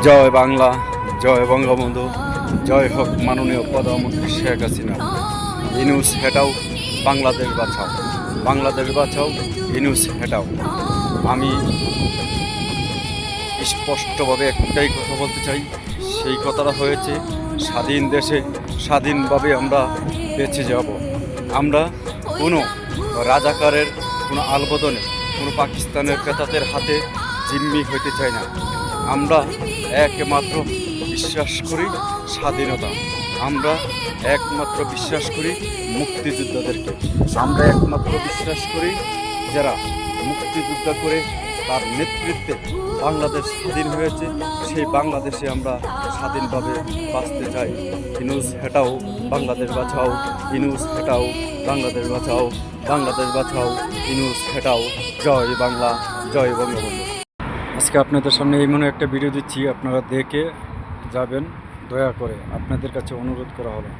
জয় বাংলা, জয় বঙ্গবন্ধু, জয় হোক মাননীয় প্রধানমন্ত্রী শেখ হাসিনা। ইনুস হেটাও, বাংলাদেশ বাঁচাও, বাংলাদেশ বাঁচাও, ইনুস হেটাও। আমি স্পষ্টভাবে একটাই কথা বলতে চাই, সেই কথাটা হয়েছে স্বাধীন দেশে স্বাধীনভাবে আমরা বেঁচে যাব। আমরা কোনো রাজাকারের কোনো আলবদনে কোনো পাকিস্তানের ক্রেতাদের হাতে জিম্মি হইতে চাই না। আমরা একমাত্র বিশ্বাস করি স্বাধীনতা, আমরা একমাত্র বিশ্বাস করি মুক্তিযোদ্ধাদেরকে, আমরা একমাত্র বিশ্বাস করি যারা মুক্তিযুদ্ধ করে তার নেতৃত্বে বাংলাদেশ স্বাধীন হয়েছে, সেই বাংলাদেশে আমরা স্বাধীনভাবে বাঁচতে চাই। ইনুস হেটাও, বাংলাদেশ বাঁচাও, ইনুস হেটাও, বাংলাদেশ বাঁচাও, বাংলাদেশ বাঁচাও, ইনুস হেটাও। জয় বাংলা, জয় বঙ্গবন্ধু। আজকে আপনাদের সামনে এমন একটা ভিডিও দিচ্ছি, আপনারা দেখে যাবেন, দয়া করে আপনাদের কাছে অনুরোধ করা হলো।